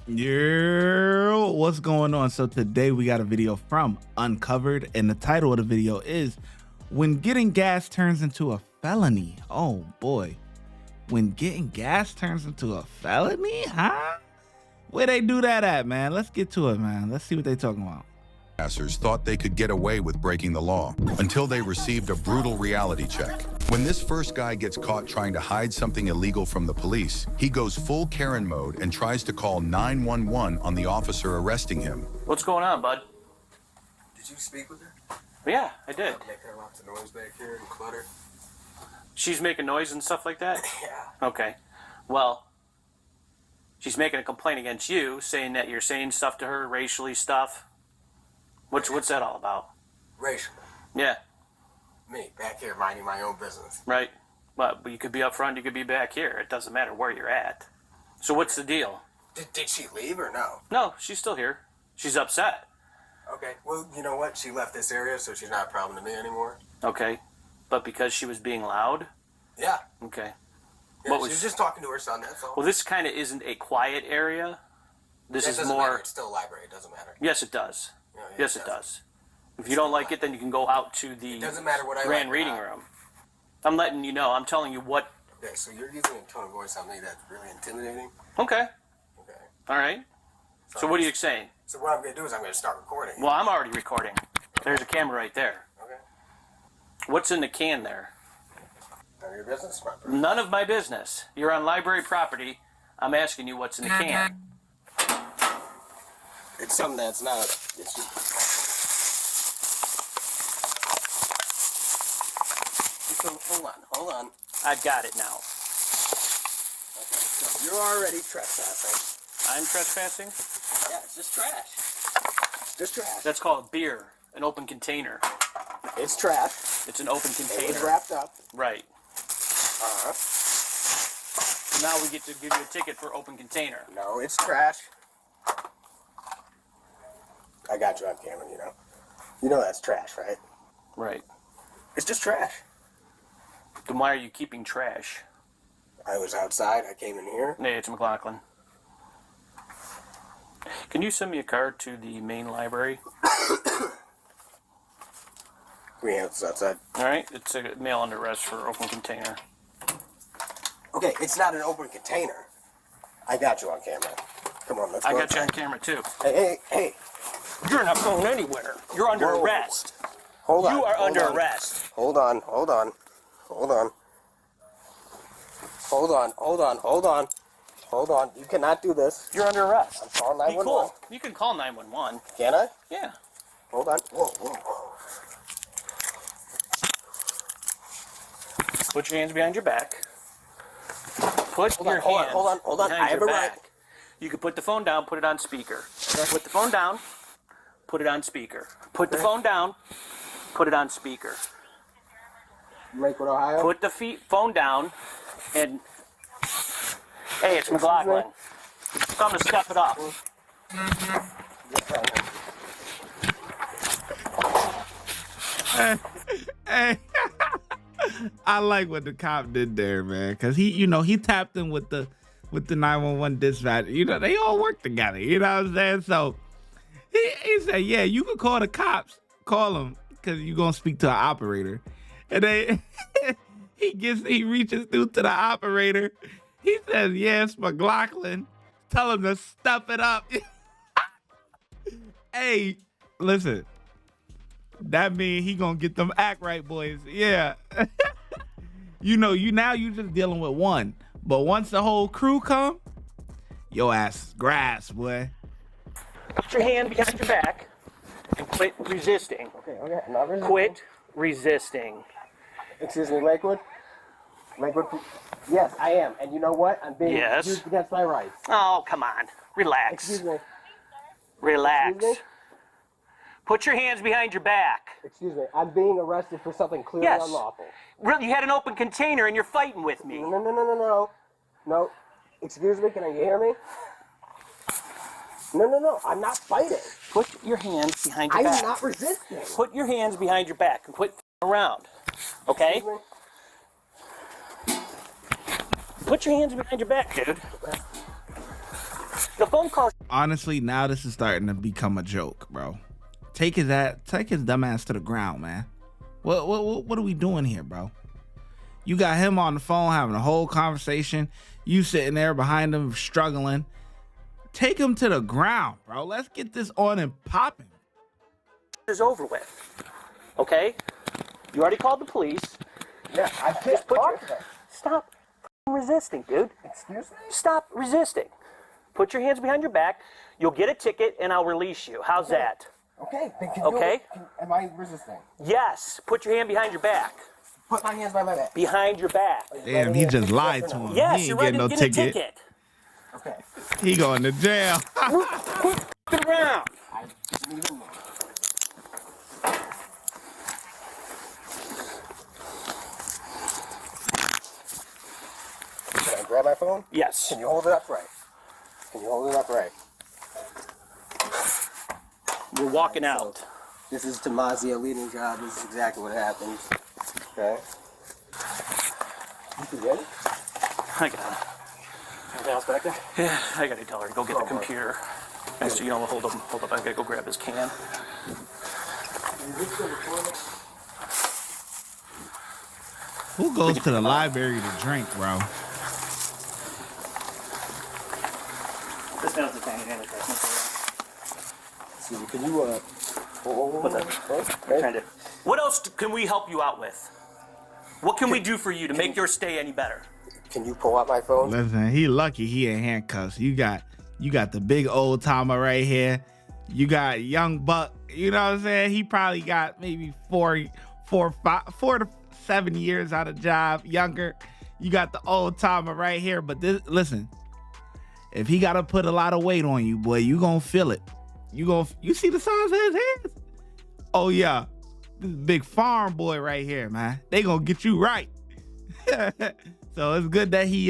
Yo, what's going on? So today we got a video from Uncovered, and the title of the video is When Getting Gas Turns into a Felony. Oh boy, when getting gas turns into a felony, huh? Where they do that at, man? Let's get to it, man. Let's see what they talking about. Trespassers thought they could get away with breaking the law until they received a brutal reality check. When this first guy gets caught trying to hide something illegal from the police, he goes full Karen mode and tries to call 911 on the officer arresting him. What's going on, bud? Did you speak with her? Yeah, I did. Making lots of noise back here and clutter. She's making noise and stuff like that? Yeah. Okay. Well, she's making a complaint against you, saying that you're saying stuff to her, racially stuff. What's that all about? Racial. Yeah. Me, back here minding my own business. Right. Well, but you could be up front, you could be back here. It doesn't matter where you're at. So what's the deal? Did she leave or no? No, she's still here. She's upset. Okay. Well, you know what? She left this area, so she's not a problem to me anymore. Okay. But because she was being loud? Yeah. Okay. Yeah, she was just talking to her son, that's all. Well, this kind of isn't a quiet area. This is doesn't more... matter. It's still a library. It doesn't matter. Yes, it does. Yeah, Yes, it does. If you don't like it, then you can go out to the doesn't matter what I grand like reading now. room. I'm letting you know. I'm telling you what... Okay, so you're using a tone of voice on me that's really intimidating? Okay. Okay. All right. So what are you saying? So what I'm going to do is I'm going to start recording. Well, I'm already recording. There's a camera right there. Okay. What's in the can there? None of your business, my person. None of my business. You're on library property. I'm asking you what's in the can. It's something that's not... It's just... So, hold on. I've got it now. Okay, so you're already trespassing. I'm trespassing? Yeah, it's just trash. Just trash. That's called beer, an open container. It's trash. It's an open It container. was wrapped up. Right. Uh-huh. So now we get to give you a ticket for open container. No, it's trash. I got you on camera, you know. You know that's trash, right? Right. It's just trash. Then why are you keeping trash? I was outside. I came in here. Hey, it's McLaughlin. Can you send me a card to the main library? Greenhouse is outside. All right, it's a mail under arrest for open container. Okay, it's not an open container. I got you on camera. Come on, let's go. I got you on camera too. Hey. You're not going anywhere. You're under Whoa. arrest. Hold on. You are hold under on. arrest. Hold on. You cannot do this. You're under arrest. I'm calling Be 911. cool. You can call 911. Can I? Yeah. Hold on. Whoa. Put your hands behind your back. Put Hold your on, hands hold on. behind I have your a right. back. You can put the phone down, put it on speaker. Put the phone down, put it on speaker. Put the phone down, put it on speaker. Lakewood, Ohio. Put the phone down, and hey, it's McLaughlin. Come to step it up. Hey, I like what the cop did there, man, because he tapped in with the 911 dispatch. You know, they all work together. You know what I'm saying? So he said, yeah, you can call the cops, call them, because you're gonna speak to an operator. And then he reaches through to the operator. He says, yes, McLaughlin. Tell him to step it up. Hey, listen. That means he gonna get them act right, boys. Yeah. You just dealing with one. But once the whole crew come, your ass grass, boy. Put your hand behind your back and quit resisting. Okay. Not resisting. Quit resisting. Excuse me, Lakewood? Yes, I am. And you know what? I'm being used against my rights. Oh, come on. Relax. Excuse me. Relax. Excuse me? Put your hands behind your back. Excuse me. I'm being arrested for something clearly unlawful. Really, you had an open container and you're fighting with me. No. Excuse me. Can you hear me? No. I'm not fighting. Put your hands behind your back. I'm not resisting. Put your hands behind your back and quit around. Okay? Excuse me? Put your hands behind your back, dude. The phone call. Honestly, now this is starting to become a joke, bro. Take his dumb ass to the ground, man. What are we doing here, bro? You got him on the phone having a whole conversation. You sitting there behind him struggling. Take him to the ground, bro. Let's get this on and popping. Is over with. Okay? You already called the police. Yeah, I can't talk to them. Stop resisting, dude. Excuse me? Stop resisting. Put your hands behind your back. You'll get a ticket and I'll release you. How's that? Okay, then am I resisting? Yes. Put your hand behind your back. Put my hands behind my back. Behind your back. Damn, he just lied to him. Yes, He you're ain't ready getting to no get a ticket. ticket. Okay. He going to jail. Get around. I need a moment. Can I grab my phone? Yes. Can you hold it upright? Can you hold it upright? We're walking out. This is Tomazia leading job. This is exactly what happens. Okay. You ready? I got it. Anything else back there? Yeah, I gotta tell her to go get the computer. Next, you know, hold up. I gotta go grab his can. Who goes to the library to drink, bro? This down's the thing. Excuse me, can you What's that? What else can we help you out with? What can we do for you to make your stay any better? Can you pull out my phone? Listen, he lucky he in handcuffs. You got the big old timer right here. You got young buck. You know what I'm saying? He probably got maybe 4 to 7 years out of job, younger. You got the old timer right here. But listen, if he gotta put a lot of weight on you, boy, you gonna feel it. You see the size of his hands? Oh yeah, this big farm boy right here, man. They gonna get you right. So it's good that he,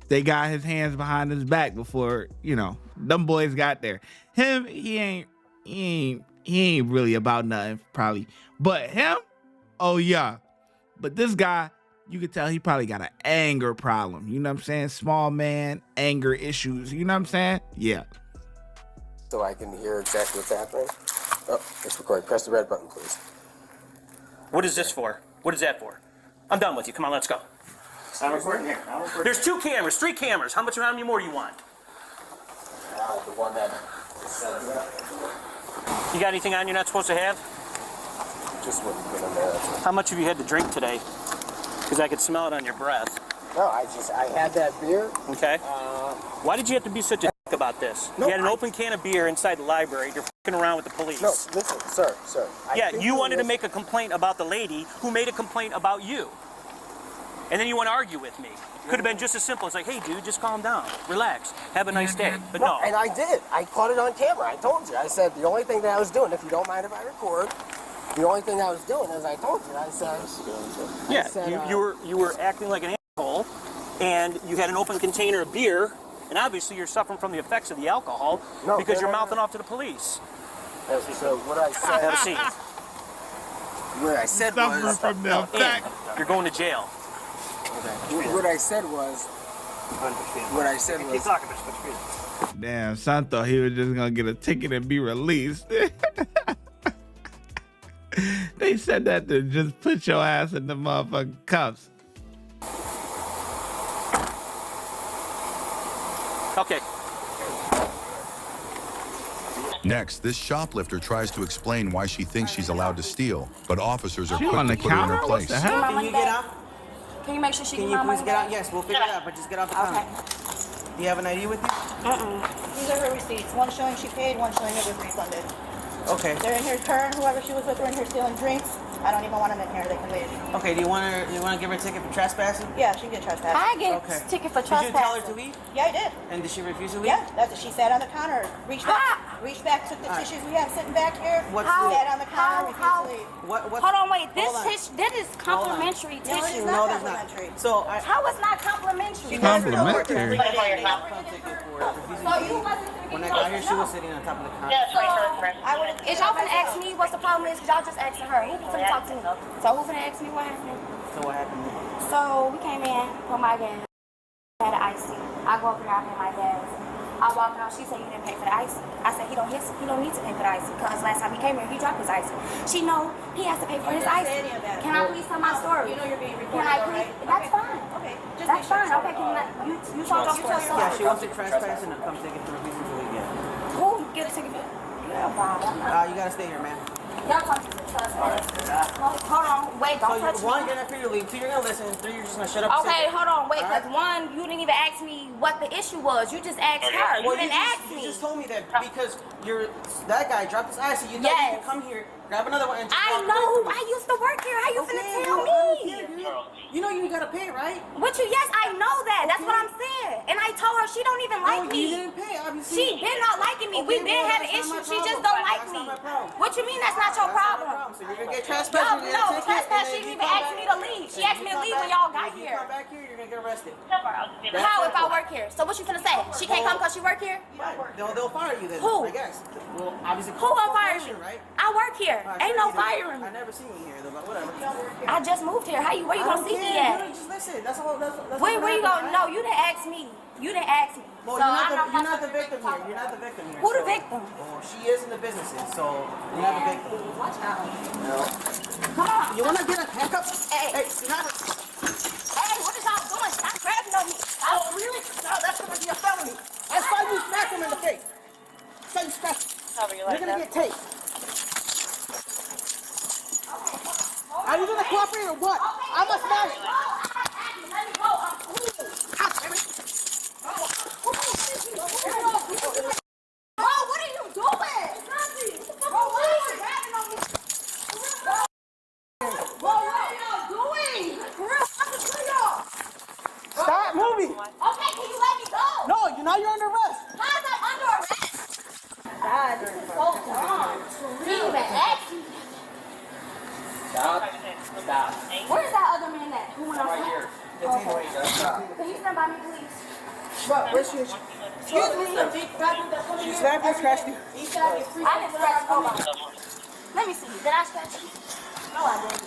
they got his hands behind his back before, them boys got there. Him, he ain't really about nothing, probably. But him, oh yeah. But this guy, you could tell he probably got an anger problem. You know what I'm saying? Small man, anger issues. You know what I'm saying? Yeah. So I can hear exactly what's happening. Oh, it's recording. Press the red button, please. What is this for? What is that for? I'm done with you. Come on, let's go. I'm recording here. There's 2 cameras, 3 cameras. How many more do you want? The one that is set up. You got anything on you're not supposed to have? Just what you put in there. How much have you had to drink today? Because I could smell it on your breath. No, I had that beer. Okay. Why did you have to be such a dick about this? No, you had an open can of beer inside the library. You're fucking around with the police. No, listen, sir. Yeah, you wanted to make a complaint about the lady who made a complaint about you. And then you want to argue with me. Could have been just as simple as like, hey, dude, just calm down. Relax. Have a nice day. But no. And I did. I caught it on camera. I told you. I said the only thing that I was doing, if you don't mind if I record, the only thing I was doing is I told you. I said, you were acting like an asshole, and you had an open container of beer, and obviously you're suffering from the effects of the alcohol because you're mouthing off to the police. So what I said. Have a seat. What I said Suffering was. from the effect. You're going to jail. What I said was. Keep talking, bitch. Damn, son thought he was just gonna get a ticket and be released. They said that to just put your ass in the motherfucking cuffs. Okay. Next, this shoplifter tries to explain why she thinks she's allowed to steal, but officers are She quick on to the put her in her counter? What place. the hell? Can you get out? Can you make sure she Can can you my please money get out? back? Yes, we'll figure it out, but just get out the counter. Okay. Do you have an ID with you? These are her receipts. One showing she paid, one showing it was refunded. Okay. They're in here, whoever she was with, are in here stealing drinks. I don't even want them in here. They can leave. Okay. Do you want to give her a ticket for trespassing? Yeah, she can get trespassed. I get Okay. a ticket for Did you tell her to trespassing. leave? Yeah, I did. And did she refuse to leave? Yeah, that's it. She sat on the counter, reached back, took the tissues we have sitting back here, What's sat on the counter, refused how- to leave. What? Hold on, wait. Hold on. That is complimentary No, it's tissue. not. No, there's complimentary. not. So I. How is not complimentary? Complimentary. When I got here, she was sitting on top of the counter. Is y'all finna ask me what's the problem is? Cause y'all just asking her. Who finna talk to me? So who finna ask me what happened? So what happened? So we came in, put my gas. I had an icy. I go up there, I pay my gas. I walked out. She said you didn't pay for the ice. I said he don't need to pay for the ice because last time he came here, he dropped his ice. She know he has to pay for his ice. Can I please tell my story? You know you're being Can recorded, I please? right? That's fine. Okay. Just That's fine. Okay, can you talk to your story? Yeah, she wants to trespass and come take it to the police until we get it. Who get a ticket? Yeah, Bob. You gotta stay here, man. Y'all talk to the Hold on, wait, don't touch me. One, you're not free to leave. Two, you're gonna listen. Three, you're just gonna shut up. Okay, hold on, wait, because one, you didn't even ask me what the issue was. You just asked her. You didn't ask me. You just told me that because that guy dropped his ice, so you know you can come here, grab another one, and just I know. I used to work here. How you finna tell me? You know you gotta pay, right? Yes, I know that. That's what I'm saying. And I told her she don't even like me. You didn't pay, obviously. She been not liking me. We been had an issue. She just don't like me. What you mean that's not your problem? So you're gonna get trespassed. No, trespass. She didn't even ask me to leave. She asked me to leave when y'all got here. If you come back here, you're gonna get arrested. How if I work here? So what you finna say? She can't come because she work here? Right. They'll fire you then. Who? I guess. Well, obviously. Who gonna fire me? Right? I work here. Ain't no firing. I never seen you here, though, but whatever. I just moved here. Where you gonna see me at? Just listen. That's all. That's Where you going? No, you didn't ask me. You didn't ask me. Well, So you're not the victim here. You're not the victim here. Who the victim? Well, she is in the businesses, so you're not the victim. Watch out. No. Come on. You wanna get a haircut? Hey. Hey, you're not. Hey, what is y'all doing? Stop grabbing on me. Oh, really? No, that's gonna be a felony. I saw you smack him in the face. Saw you smack him. You're gonna get taped. Are you gonna cooperate or what? I'm a smash. Let me go. I'm cool. Bro, what are you doing? Bro, what are you grabbing on me? Bro, what are y'all doing? For real, I'm gonna kill y'all. Stop moving. Okay, can you let me go? No, you're under arrest. How is I under arrest? God, this is so dumb. He even asked me. Stop. Where's that other man at? Who went Right outside? here. Can you stand by me, please? What? Where's she? Excuse me. She slapped you, scratched you. I didn't scratch nobody. Let me see. Did I scratch you? No, I didn't.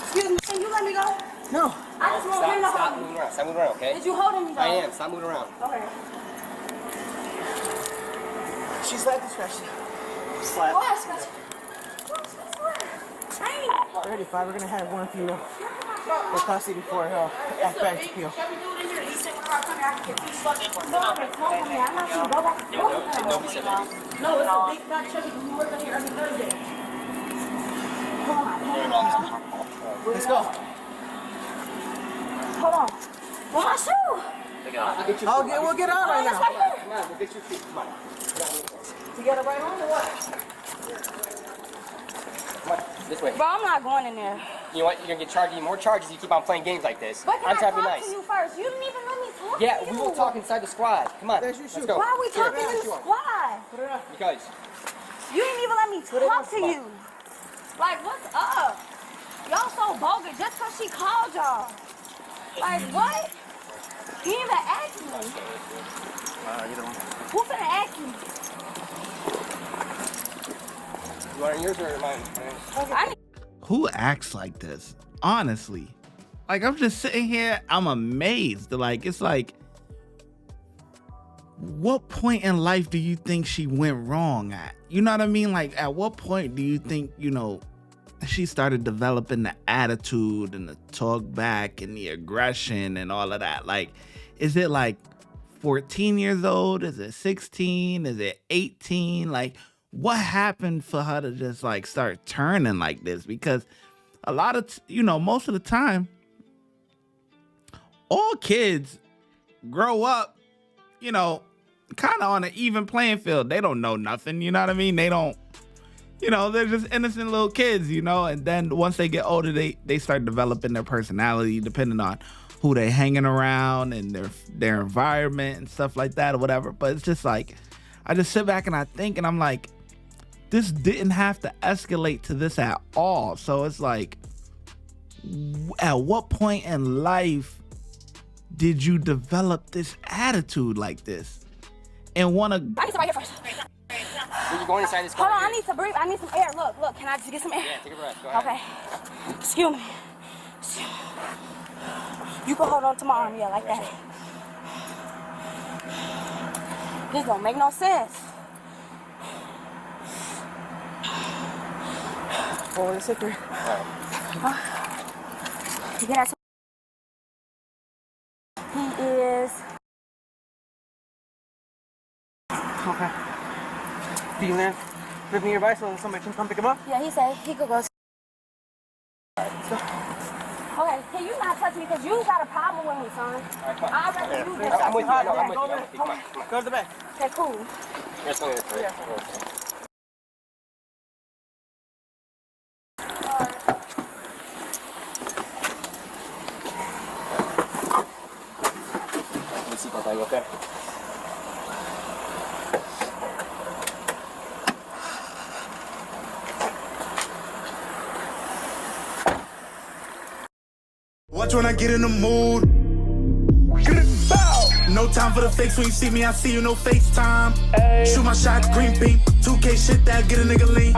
Excuse me. Can you let me go? No. I just want him to hold me. moving around. Stop moving around, okay? Did you hold me though? I am. Stop moving around. Okay. She slapped you, scratched you. Go ahead, scratch. Hey. 35. We're gonna have one female for custody for aspect appeal. Shall we do it in here? He said when I come here, I can get these fucking ones. No, I'm not gonna go back to the Nobody said that. No, it's a big fat chubby who work on here every Thursday. Hold on. Let's go. Hold on. Where's my shoe? We'll get out right That's now. right here. Come on, we'll get your feet. Come on. You got it right on or what? Come on. This way. Bro, I'm not going in there. You know what? You're gonna get charged even more charges if you keep on playing games like this. But can I'm I trying to be talk nice. to you first? You didn't even let me talk Yeah, to you. we will talk inside the squad. Come on. There's your Let's shoe. go. Why are we Here. talking in the squad? Put it on. Because. You didn't even let me talk to you. Like, what's up? Y'all so bogus just because she called y'all. Like, what? You didn't even ask me. Who finna ask me? You want yours or mine? I need Who acts like this? Honestly. Like, I'm just sitting here, I'm amazed. Like, it's like, what point in life do you think she went wrong at? You know what I mean? Like, at what point do you think, she started developing the attitude and the talk back and the aggression and all of that? Like, is it like 14 years old? Is it 16? Is it 18? Like, what happened for her to just like start turning like this? Because a lot of, most of the time, all kids grow up, kind of on an even playing field. They don't know nothing, you know what I mean? They don't, they're just innocent little kids, and then once they get older, they start developing their personality depending on who they hanging around and their environment and stuff like that or whatever. But it's just like, I just sit back and I think, and I'm like, this didn't have to escalate to this at all. So it's like, at what point in life did you develop this attitude like this and want to? I need to right here first. So you're going inside this car? Hold on, I need to breathe. I need some air. Look, can I just get some air? Yeah, take a breath. Go ahead. Okay. Excuse me. You can hold on to my arm, yeah, like that. This don't make no sense. Oh, let's sit there. You get that? He is. Okay. Do you live nearby so somebody can come pick him up? Yeah, he said he could go. Okay, can you not touch me because you got a problem with me, son. I'd rather you get I'm with you. touched. I'm with you. Go to the back. Okay, cool. Yes, sir. Okay. Watch when I get in the mood. No time for the fakes. When you see me, I see you, no FaceTime. Shoot my shot, green beam. 2K shit that get a nigga lean.